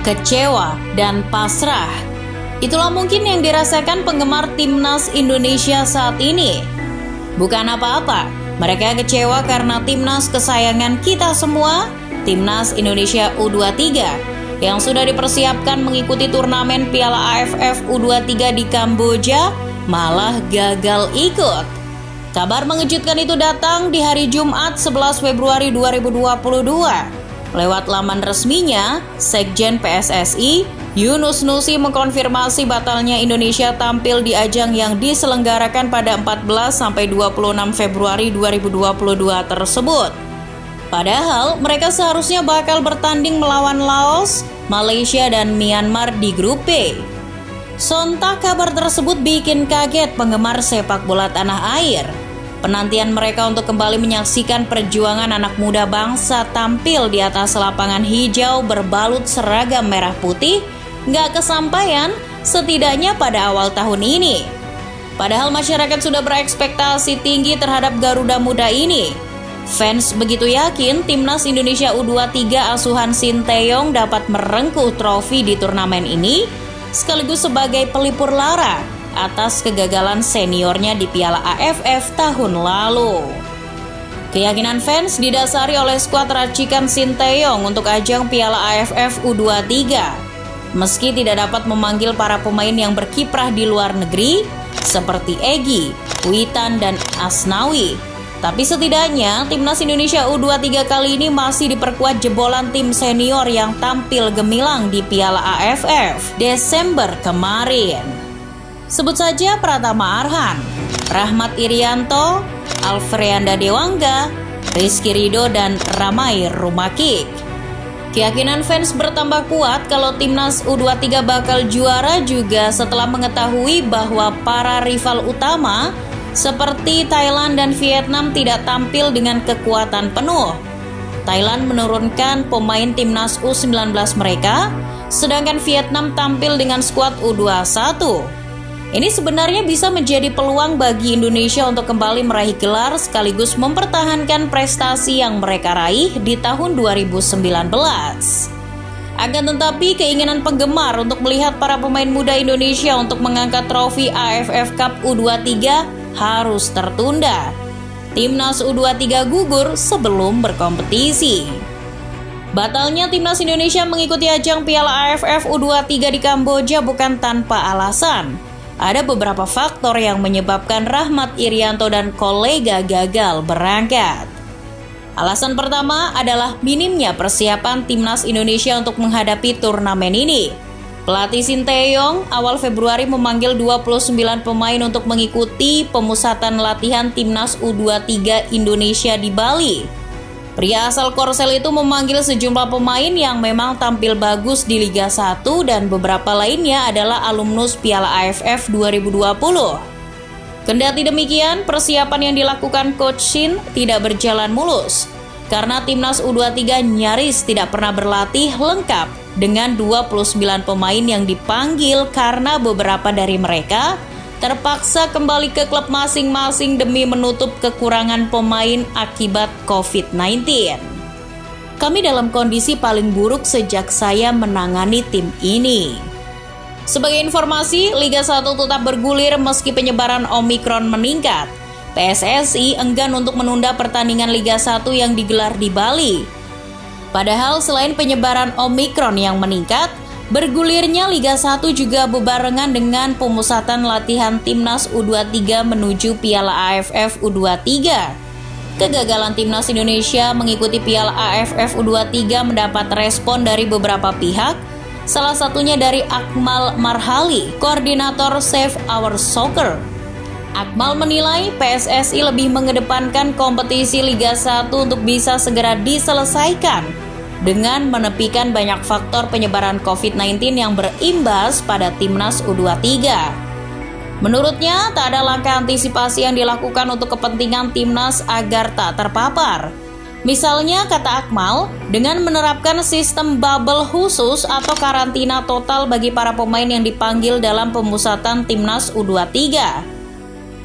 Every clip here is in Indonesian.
kecewa, dan pasrah. Itulah mungkin yang dirasakan penggemar Timnas Indonesia saat ini. Bukan apa-apa, mereka kecewa karena Timnas kesayangan kita semua, Timnas Indonesia U23, yang sudah dipersiapkan mengikuti turnamen Piala AFF U23 di Kamboja, malah gagal ikut. Kabar mengejutkan itu datang di hari Jumat 11 Februari 2022. Lewat laman resminya, Sekjen PSSI, Yunus Nusi mengkonfirmasi batalnya Indonesia tampil di ajang yang diselenggarakan pada 14-26 Februari 2022 tersebut. Padahal mereka seharusnya bakal bertanding melawan Laos, Malaysia, dan Myanmar di grup B. Sontak kabar tersebut bikin kaget penggemar sepak bola tanah air. Penantian mereka untuk kembali menyaksikan perjuangan anak muda bangsa tampil di atas lapangan hijau berbalut seragam merah putih nggak kesampaian, setidaknya pada awal tahun ini. Padahal masyarakat sudah berekspektasi tinggi terhadap Garuda Muda ini. Fans begitu yakin Timnas Indonesia U23 asuhan Sinteyong dapat merengkuh trofi di turnamen ini, sekaligus sebagai pelipur lara atas kegagalan seniornya di Piala AFF tahun lalu. Keyakinan fans didasari oleh skuad racikan Sinteyong untuk ajang Piala AFF U23. Meski tidak dapat memanggil para pemain yang berkiprah di luar negeri seperti Egy, Witan, dan Asnawi, tapi setidaknya Timnas Indonesia U23 kali ini masih diperkuat jebolan tim senior yang tampil gemilang di Piala AFF Desember kemarin. Sebut saja Pratama Arhan, Rahmat Irianto, Alfreanda Dewangga, Rizky Ridho, dan Ramai Rumakik. Keyakinan fans bertambah kuat kalau Timnas U23 bakal juara juga setelah mengetahui bahwa para rival utama seperti Thailand dan Vietnam tidak tampil dengan kekuatan penuh. Thailand menurunkan pemain Timnas U19 mereka, sedangkan Vietnam tampil dengan skuad U21. Ini sebenarnya bisa menjadi peluang bagi Indonesia untuk kembali meraih gelar sekaligus mempertahankan prestasi yang mereka raih di tahun 2019. Akan tetapi keinginan penggemar untuk melihat para pemain muda Indonesia untuk mengangkat trofi AFF Cup U23 harus tertunda. Timnas U23 gugur sebelum berkompetisi. Batalnya Timnas Indonesia mengikuti ajang Piala AFF U23 di Kamboja bukan tanpa alasan. Ada beberapa faktor yang menyebabkan Rahmat Irianto dan kolega gagal berangkat. Alasan pertama adalah minimnya persiapan Timnas Indonesia untuk menghadapi turnamen ini. Pelatih Sinteyong awal Februari memanggil 29 pemain untuk mengikuti pemusatan latihan Timnas U23 Indonesia di Bali. Pria asal Korsel itu memanggil sejumlah pemain yang memang tampil bagus di Liga 1 dan beberapa lainnya adalah alumnus Piala AFF 2020. Kendati demikian, persiapan yang dilakukan Coach Shin tidak berjalan mulus karena Timnas U23 nyaris tidak pernah berlatih lengkap dengan 29 pemain yang dipanggil karena beberapa dari mereka terpaksa kembali ke klub masing-masing demi menutup kekurangan pemain akibat COVID-19. Kami dalam kondisi paling buruk sejak saya menangani tim ini. Sebagai informasi, Liga 1 tetap bergulir meski penyebaran Omikron meningkat. PSSI enggan untuk menunda pertandingan Liga 1 yang digelar di Bali. Padahal selain penyebaran Omikron yang meningkat, bergulirnya Liga 1 juga bebarengan dengan pemusatan latihan Timnas U23 menuju Piala AFF U23. Kegagalan Timnas Indonesia mengikuti Piala AFF U23 mendapat respon dari beberapa pihak, salah satunya dari Akmal Marhali, koordinator Save Our Soccer. Akmal menilai PSSI lebih mengedepankan kompetisi Liga 1 untuk bisa segera diselesaikan dengan menepikan banyak faktor penyebaran COVID-19 yang berimbas pada Timnas U23. Menurutnya, tak ada langkah antisipasi yang dilakukan untuk kepentingan Timnas agar tak terpapar. Misalnya, kata Akmal, dengan menerapkan sistem bubble khusus atau karantina total bagi para pemain yang dipanggil dalam pemusatan Timnas U23.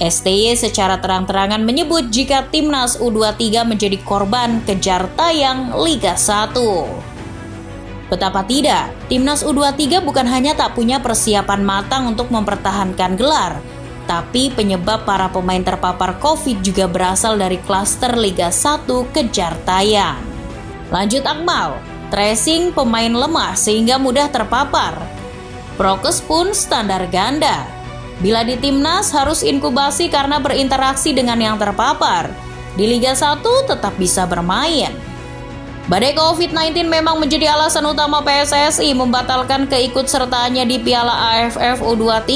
STY secara terang-terangan menyebut jika Timnas U23 menjadi korban kejar tayang Liga 1. Betapa tidak, Timnas U23 bukan hanya tak punya persiapan matang untuk mempertahankan gelar, tapi penyebab para pemain terpapar COVID juga berasal dari klaster Liga 1 kejar tayang. Lanjut Akmal, tracing pemain lemah sehingga mudah terpapar. Prokes pun standar ganda. Bila di Timnas harus inkubasi karena berinteraksi dengan yang terpapar. Di Liga 1 tetap bisa bermain. Badai COVID-19 memang menjadi alasan utama PSSI membatalkan keikutsertaannya di Piala AFF U23.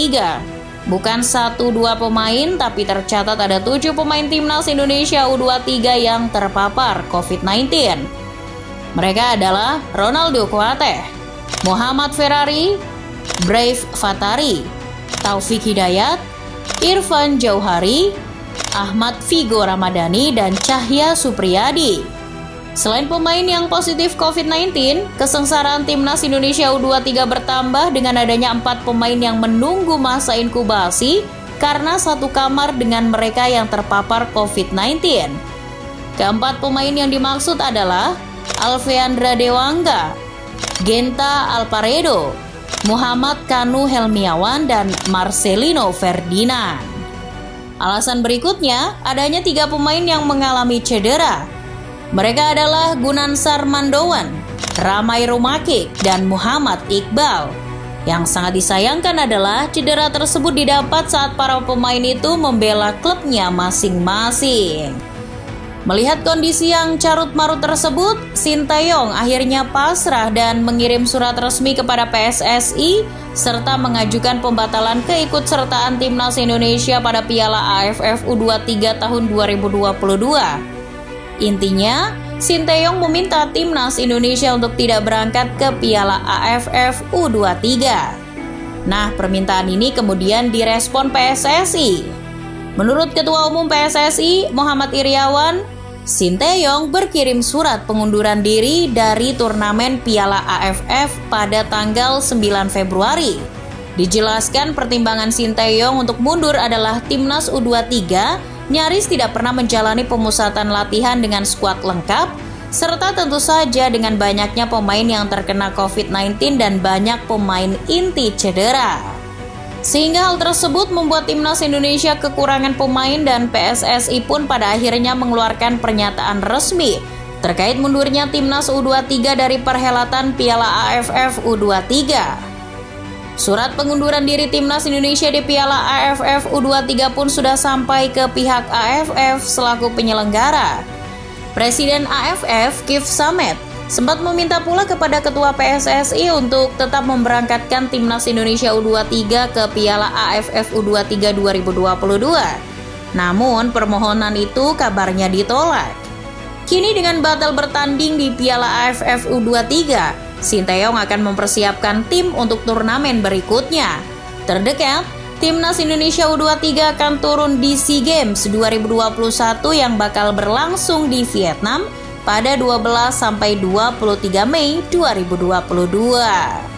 Bukan 1-2 pemain, tapi tercatat ada 7 pemain Timnas Indonesia U23 yang terpapar COVID-19. Mereka adalah Ronaldo Kuateh, Muhammad Ferrari, Brave Fatari, Taufik Hidayat, Irfan Jauhari, Ahmad Vigo Ramadhani, dan Cahya Supriyadi. Selain pemain yang positif COVID-19, kesengsaraan Timnas Indonesia U23 bertambah dengan adanya 4 pemain yang menunggu masa inkubasi karena satu kamar dengan mereka yang terpapar COVID-19. Keempat pemain yang dimaksud adalah Alveandra Dewangga, Genta Alparedo, Muhammad Kanu Helmiawan, dan Marcelino Ferdinand. Alasan berikutnya, adanya 3 pemain yang mengalami cedera. Mereka adalah Gunansar Mandowan, Ramai Rumakik, dan Muhammad Iqbal. Yang sangat disayangkan adalah cedera tersebut didapat saat para pemain itu membela klubnya masing-masing. Melihat kondisi yang carut-marut tersebut, Sinteyong akhirnya pasrah dan mengirim surat resmi kepada PSSI serta mengajukan pembatalan keikutsertaan Timnas Indonesia pada Piala AFF U23 tahun 2022. Intinya, Sinteyong meminta Timnas Indonesia untuk tidak berangkat ke Piala AFF U23. Nah, permintaan ini kemudian direspon PSSI. Menurut Ketua Umum PSSI, Muhammad Iriawan, Sinteyong berkirim surat pengunduran diri dari turnamen Piala AFF pada tanggal 9 Februari. Dijelaskan pertimbangan Sinteyong untuk mundur adalah Timnas U23 nyaris tidak pernah menjalani pemusatan latihan dengan skuad lengkap, serta tentu saja dengan banyaknya pemain yang terkena COVID-19 dan banyak pemain inti cedera. Sehingga hal tersebut membuat Timnas Indonesia kekurangan pemain dan PSSI pun pada akhirnya mengeluarkan pernyataan resmi terkait mundurnya Timnas U23 dari perhelatan Piala AFF U23. Surat pengunduran diri Timnas Indonesia di Piala AFF U23 pun sudah sampai ke pihak AFF selaku penyelenggara. Presiden AFF, Kif Samet, sempat meminta pula kepada Ketua PSSI untuk tetap memberangkatkan Timnas Indonesia U23 ke Piala AFF U23 2022. Namun, permohonan itu kabarnya ditolak. Kini dengan batal bertanding di Piala AFF U23, Sinteyong akan mempersiapkan tim untuk turnamen berikutnya. Terdekat, Timnas Indonesia U23 akan turun di SEA Games 2021 yang bakal berlangsung di Vietnam pada 12-23 Mei 2022.